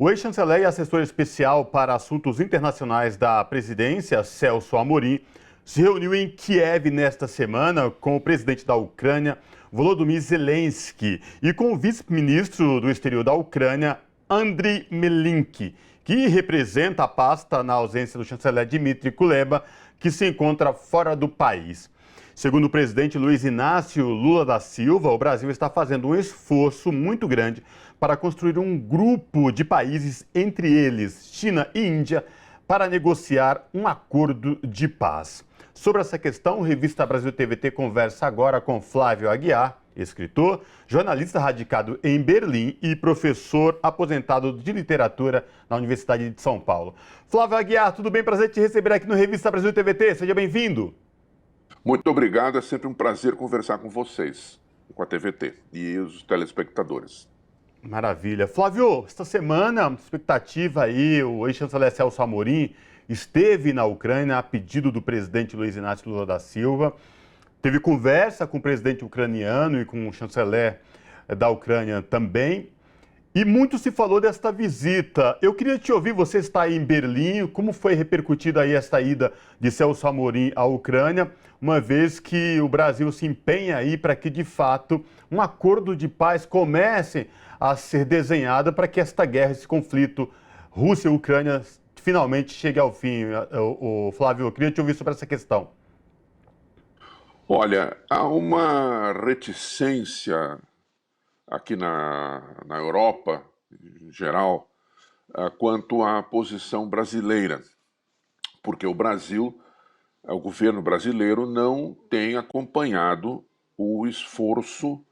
O ex-chanceler e assessor especial para assuntos internacionais da presidência, Celso Amorim, se reuniu em Kiev nesta semana com o presidente da Ucrânia, Volodymyr Zelensky, e com o vice-ministro do exterior da Ucrânia, Andriy Melnyk, que representa a pasta na ausência do chanceler Dmytro Kuleba, que se encontra fora do país. Segundo o presidente Luiz Inácio Lula da Silva, o Brasil está fazendo um esforço muito grande para construir um grupo de países, entre eles China e Índia, para negociar um acordo de paz. Sobre essa questão, a revista Brasil TVT conversa agora com Flávio Aguiar, escritor, jornalista radicado em Berlim e professor aposentado de literatura na Universidade de São Paulo. Flávio Aguiar, tudo bem? Prazer te receber aqui no Revista Brasil TVT. Seja bem-vindo. Muito obrigado, é sempre um prazer conversar com vocês, com a TVT e os telespectadores. Maravilha. Flávio, esta semana, expectativa aí, o ex-chanceler Celso Amorim esteve na Ucrânia a pedido do presidente Luiz Inácio Lula da Silva, teve conversa com o presidente ucraniano e com o chanceler da Ucrânia também, e muito se falou desta visita. Eu queria te ouvir, você está aí em Berlim, como foi repercutida aí esta ida de Celso Amorim à Ucrânia, uma vez que o Brasil se empenha aí para que, de fato, um acordo de paz comece a ser desenhado para que esta guerra, esse conflito Rússia e Ucrânia finalmente chegue ao fim. Flávio, eu queria te ouvir sobre essa questão. Olha, há uma reticência aqui na Europa, em geral, quanto à posição brasileira, porque o governo brasileiro não tem acompanhado o esforço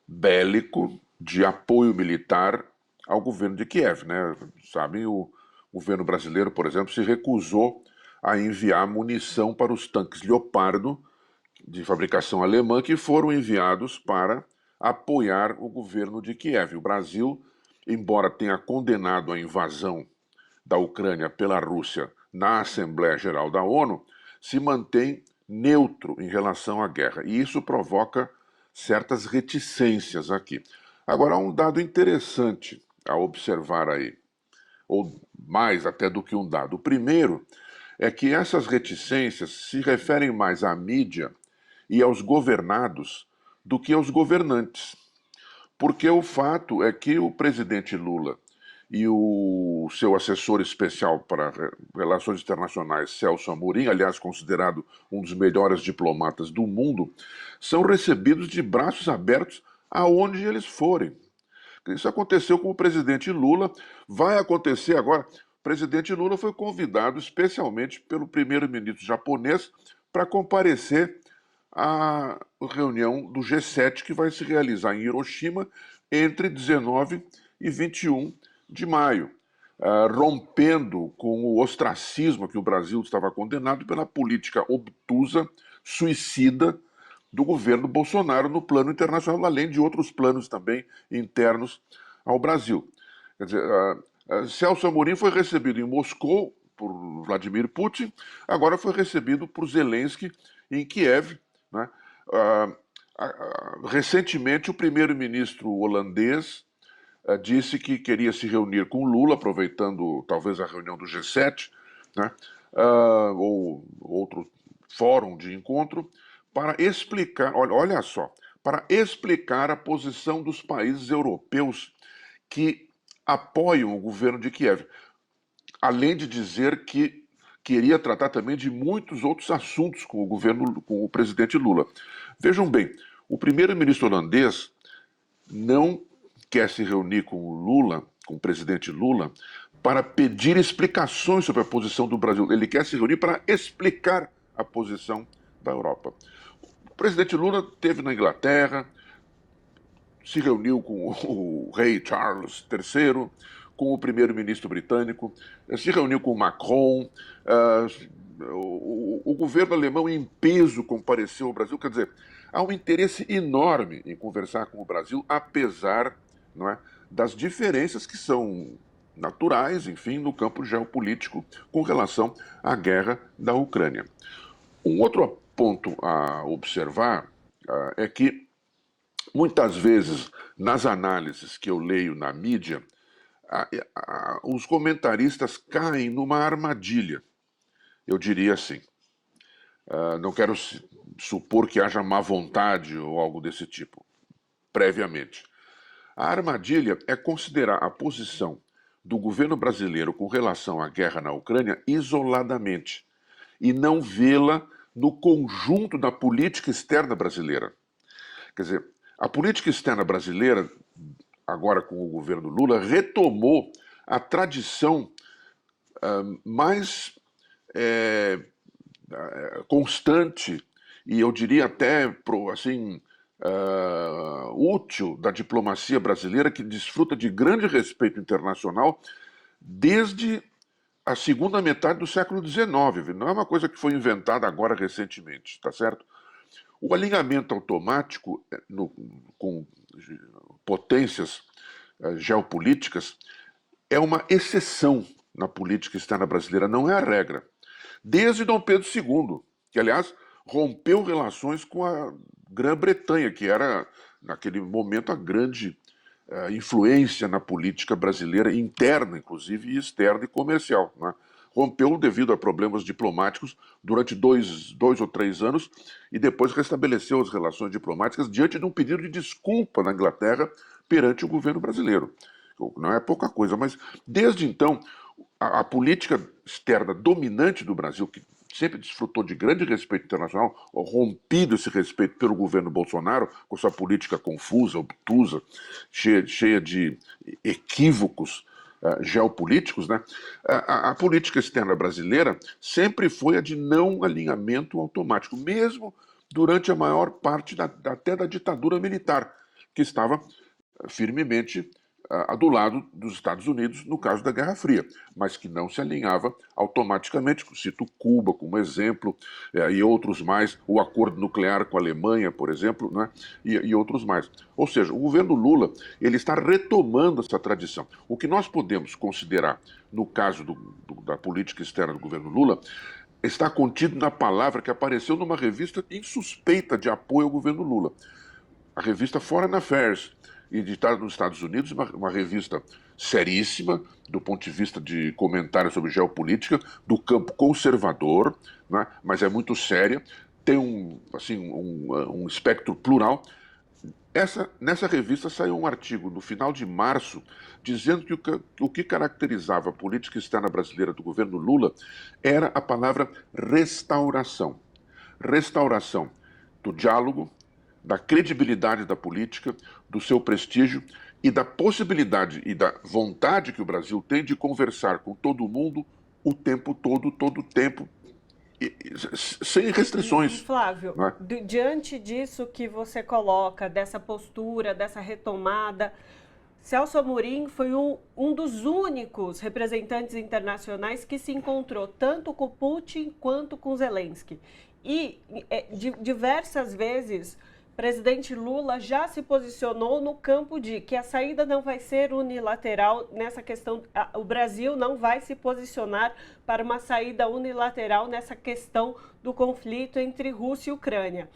bélico de apoio militar ao governo de Kiev, né? Sabem, o governo brasileiro, por exemplo, se recusou a enviar munição para os tanques Leopardo, de fabricação alemã, que foram enviados para apoiar o governo de Kiev. O Brasil, embora tenha condenado a invasão da Ucrânia pela Rússia na Assembleia Geral da ONU, se mantém neutro em relação à guerra. E isso provoca certas reticências aqui. Agora, há um dado interessante a observar aí, ou mais até do que um dado. O primeiro é que essas reticências se referem mais à mídia e aos governados do que aos governantes. Porque o fato é que o presidente Lula e o seu assessor especial para relações internacionais, Celso Amorim, aliás, considerado um dos melhores diplomatas do mundo, são recebidos de braços abertos aonde eles forem. Isso aconteceu com o presidente Lula, vai acontecer agora. O presidente Lula foi convidado especialmente pelo primeiro-ministro japonês para comparecer à reunião do G7 que vai se realizar em Hiroshima entre 19 e 21 de maio, rompendo com o ostracismo que o Brasil estava condenado pela política obtusa, suicida do governo Bolsonaro no plano internacional, além de outros planos também internos ao Brasil. Quer dizer, Celso Amorim foi recebido em Moscou por Vladimir Putin, agora foi recebido por Zelensky em Kiev, né? Recentemente, o primeiro-ministro holandês disse que queria se reunir com Lula, aproveitando talvez a reunião do G7, né? Ou outro fórum de encontro, para explicar, olha só, para explicar a posição dos países europeus que apoiam o governo de Kiev, além de dizer que queria tratar também de muitos outros assuntos com o presidente Lula. Vejam bem, o primeiro-ministro holandês não quer se reunir com o Lula, com o presidente Lula, para pedir explicações sobre a posição do Brasil. Ele quer se reunir para explicar a posição da Europa. O presidente Lula esteve na Inglaterra, se reuniu com o rei Charles III, com o primeiro-ministro britânico, se reuniu com Macron, o governo alemão em peso compareceu ao Brasil. Quer dizer, há um interesse enorme em conversar com o Brasil, apesar, não é, das diferenças que são naturais, enfim, no campo geopolítico com relação à guerra da Ucrânia. Um outro ponto a observar é que, muitas vezes, nas análises que eu leio na mídia, os comentaristas caem numa armadilha, eu diria assim. Não quero supor que haja má vontade ou algo desse tipo, previamente. A armadilha é considerar a posição do governo brasileiro com relação à guerra na Ucrânia isoladamente e não vê-la no conjunto da política externa brasileira. Quer dizer, a política externa brasileira, agora com o governo Lula, retomou a tradição mais constante e eu diria até assim, útil da diplomacia brasileira, que desfruta de grande respeito internacional desde a segunda metade do século XIX. Não é uma coisa que foi inventada agora recentemente, tá certo? O alinhamento automático com potências geopolíticas é uma exceção na política externa brasileira, não é a regra. Desde Dom Pedro II, que, aliás, rompeu relações com a Grã-Bretanha, que era, naquele momento, a grande influência na política brasileira, interna, inclusive, e externa e comercial. Né? Rompeu devido a problemas diplomáticos durante dois ou 3 anos e depois restabeleceu as relações diplomáticas diante de um pedido de desculpa na Inglaterra perante o governo brasileiro. Não é pouca coisa, mas desde então a política externa dominante do Brasil, que sempre desfrutou de grande respeito internacional, rompido esse respeito pelo governo Bolsonaro, com sua política confusa, obtusa, cheia de equívocos geopolíticos, né? A política externa brasileira sempre foi a de não alinhamento automático, mesmo durante a maior parte até da ditadura militar, que estava firmemente do lado dos Estados Unidos, no caso da Guerra Fria, mas que não se alinhava automaticamente. Cito Cuba como exemplo, e outros mais, o acordo nuclear com a Alemanha, por exemplo, né, e outros mais. Ou seja, o governo Lula ele está retomando essa tradição. O que nós podemos considerar, no caso da política externa do governo Lula, está contido na palavra que apareceu numa revista insuspeita de apoio ao governo Lula, a revista Foreign Affairs, editada nos Estados Unidos, uma revista seríssima do ponto de vista de comentários sobre geopolítica, do campo conservador, né, mas é muito séria, tem um espectro plural. Nessa revista saiu um artigo no final de março dizendo que o que caracterizava a política externa brasileira do governo Lula era a palavra restauração. Restauração do diálogo, da credibilidade da política, do seu prestígio e da possibilidade e da vontade que o Brasil tem de conversar com todo mundo o tempo todo o tempo, sem restrições. Flávio, Não é? diante disso que você coloca, dessa postura, dessa retomada, Celso Amorim foi um dos únicos representantes internacionais que se encontrou tanto com Putin quanto com Zelensky. E diversas vezes presidente Lula já se posicionou no campo de que a saída não vai ser unilateral nessa questão. O Brasil não vai se posicionar para uma saída unilateral nessa questão do conflito entre Rússia e Ucrânia.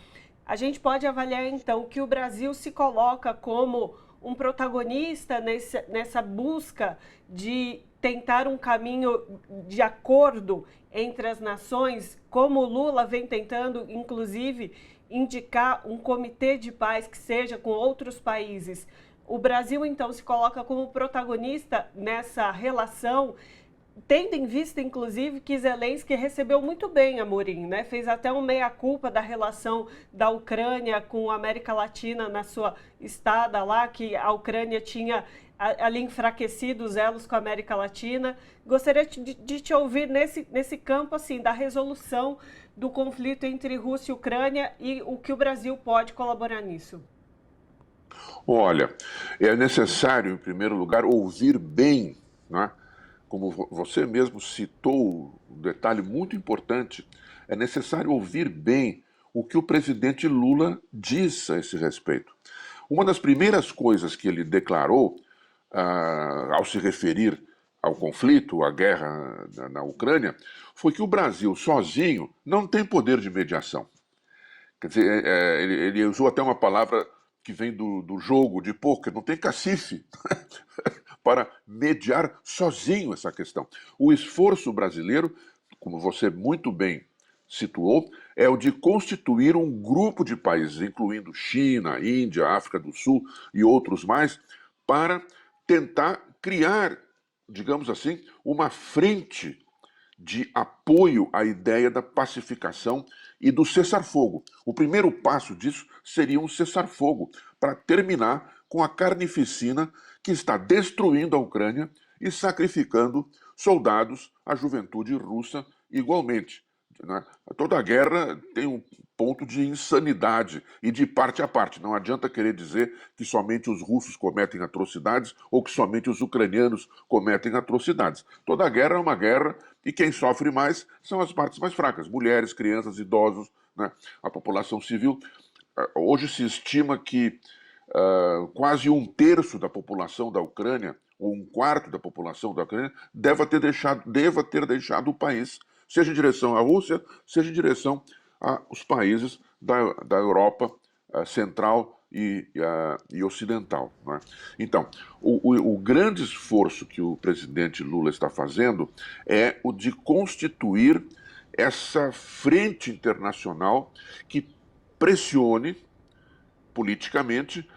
A gente pode avaliar, então, que o Brasil se coloca como um protagonista nessa busca de tentar um caminho de acordo entre as nações, como o Lula vem tentando, inclusive, indicar um comitê de paz que seja com outros países. O Brasil, então, se coloca como protagonista nessa relação, tendo em vista, inclusive, que Zelensky recebeu muito bem Amorim, né? Fez até um meia-culpa da relação da Ucrânia com a América Latina na sua estada lá, que a Ucrânia tinha ali enfraquecido os elos com a América Latina. Gostaria de te ouvir nesse campo, assim, da resolução do conflito entre Rússia e Ucrânia e o que o Brasil pode colaborar nisso. Olha, é necessário, em primeiro lugar, ouvir bem, né? Como você mesmo citou, um detalhe muito importante, é necessário ouvir bem o que o presidente Lula diz a esse respeito. Uma das primeiras coisas que ele declarou, ao se referir ao conflito, à guerra na Ucrânia, foi que o Brasil sozinho não tem poder de mediação. Quer dizer, ele usou até uma palavra que vem do jogo de pôquer, não tem cacife para mediar sozinho essa questão. O esforço brasileiro, como você muito bem situou, é o de constituir um grupo de países, incluindo China, Índia, África do Sul e outros mais, para tentar criar, digamos assim, uma frente de apoio à ideia da pacificação e do cessar-fogo. O primeiro passo disso seria um cessar-fogo para terminar com a carnificina que está destruindo a Ucrânia e sacrificando soldados, a juventude russa igualmente. Toda guerra tem um ponto de insanidade e de parte a parte. Não adianta querer dizer que somente os russos cometem atrocidades ou que somente os ucranianos cometem atrocidades. Toda guerra é uma guerra e quem sofre mais são as partes mais fracas, mulheres, crianças, idosos, né? A população civil. Hoje se estima que quase um terço da população da Ucrânia, ou um quarto da população da Ucrânia, deva ter deixado o país, seja em direção à Rússia, seja em direção aos países da Europa central e ocidental. Né? Então, o grande esforço que o presidente Lula está fazendo é o de constituir essa frente internacional que pressione politicamente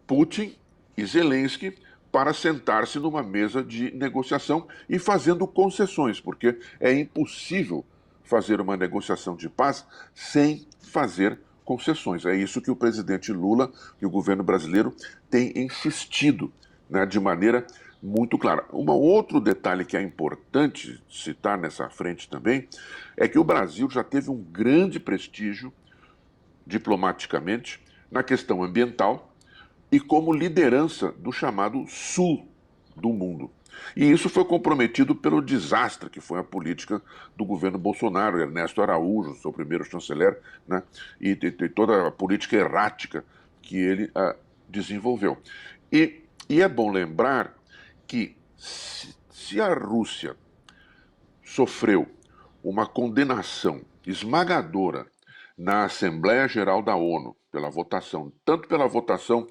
Putin e Zelensky para sentar-se numa mesa de negociação e fazendo concessões, porque é impossível fazer uma negociação de paz sem fazer concessões. É isso que o presidente Lula e o governo brasileiro têm insistido, né, de maneira muito clara. Um outro detalhe que é importante citar nessa frente também é que o Brasil já teve um grande prestígio diplomaticamente na questão ambiental e como liderança do chamado Sul do mundo. E isso foi comprometido pelo desastre que foi a política do governo Bolsonaro, Ernesto Araújo, seu primeiro chanceler, né? E toda a política errática que ele desenvolveu. E é bom lembrar que se a Rússia sofreu uma condenação esmagadora na Assembleia Geral da ONU, pela votação, tanto pela votação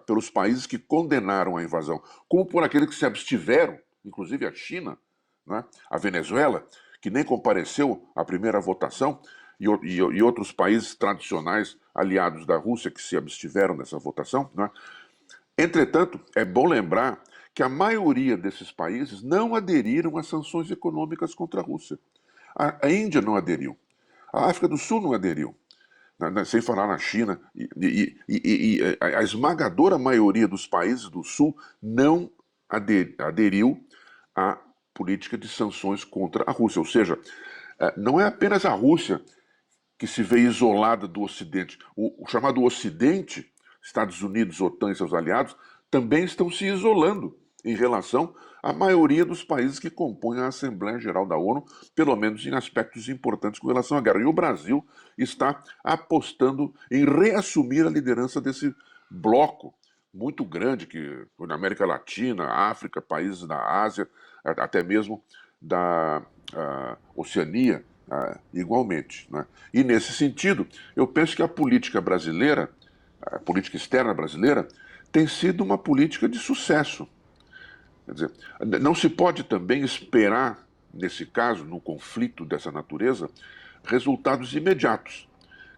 pelos países que condenaram a invasão, como por aqueles que se abstiveram, inclusive a China, né? A Venezuela, que nem compareceu à primeira votação, e outros países tradicionais aliados da Rússia que se abstiveram nessa votação. Né? Entretanto, é bom lembrar que a maioria desses países não aderiram às sanções econômicas contra a Rússia. A Índia não aderiu. A África do Sul não aderiu, sem falar na China, e a esmagadora maioria dos países do Sul não aderiu à política de sanções contra a Rússia. Ou seja, não é apenas a Rússia que se vê isolada do Ocidente. O chamado Ocidente, Estados Unidos, OTAN e seus aliados, também estão se isolando em relação à maioria dos países que compõem a Assembleia Geral da ONU, pelo menos em aspectos importantes com relação à guerra. E o Brasil está apostando em reassumir a liderança desse bloco muito grande, que na América Latina, África, países da Ásia, até mesmo da Oceania, igualmente. Né? E nesse sentido, eu penso que a política brasileira, a política externa brasileira, tem sido uma política de sucesso. Quer dizer, não se pode também esperar, nesse caso, no conflito dessa natureza, resultados imediatos.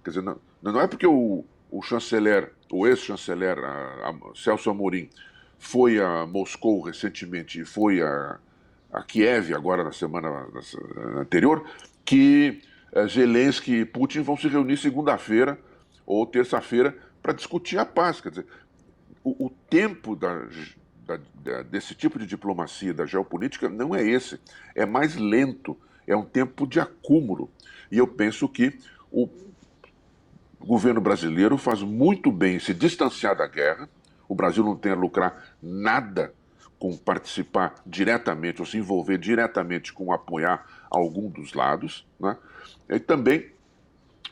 Quer dizer, não é porque o chanceler, o ex-chanceler Celso Amorim, foi a Moscou recentemente e foi a Kiev agora na semana anterior, que Zelensky e Putin vão se reunir segunda-feira ou terça-feira para discutir a paz. Quer dizer, o tempo desse tipo de diplomacia, da geopolítica, não é esse. É mais lento, é um tempo de acúmulo. E eu penso que o governo brasileiro faz muito bem em se distanciar da guerra. O Brasil não tem a lucrar nada com participar diretamente ou se envolver diretamente com apoiar algum dos lados. Né? E também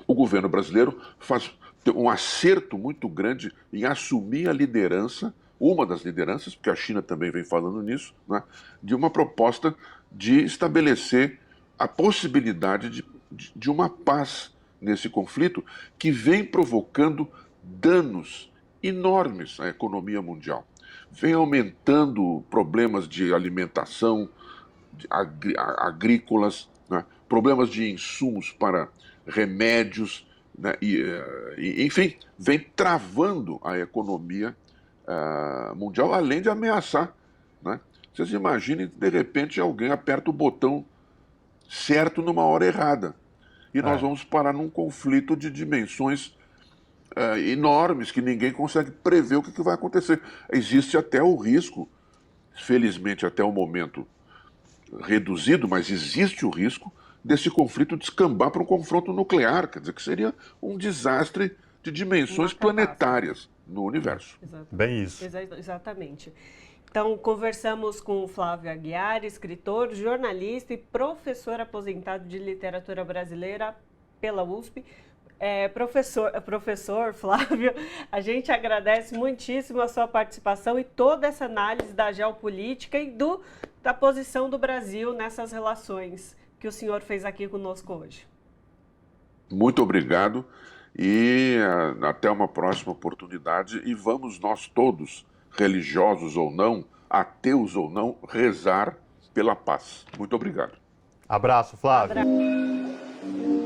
o governo brasileiro faz um acerto muito grande em assumir a liderança, uma das lideranças, porque a China também vem falando nisso, né, de uma proposta de estabelecer a possibilidade de uma paz nesse conflito que vem provocando danos enormes à economia mundial. vem aumentando problemas de alimentação, agrícolas, né? Problemas de insumos para remédios, né? Enfim, vem travando a economia mundial, além de ameaçar, né? Vocês imaginem que de repente alguém aperta o botão certo numa hora errada e nós vamos parar num conflito de dimensões enormes que ninguém consegue prever o que vai acontecer. Existe até o risco, felizmente até o momento reduzido, mas existe o risco desse conflito descambar para um confronto nuclear, quer dizer, que seria um desastre de dimensões planetárias no universo. Exatamente. Bem isso. Exatamente. Então, conversamos com o Flávio Aguiar, escritor, jornalista e professor aposentado de literatura brasileira pela USP. Professor Flávio, a gente agradece muitíssimo a sua participação e toda essa análise da geopolítica e da posição do Brasil nessas relações que o senhor fez aqui conosco hoje. Muito obrigado e até uma próxima oportunidade. E vamos nós todos, religiosos ou não, ateus ou não, rezar pela paz. Muito obrigado. Abraço, Flávio. Abraço.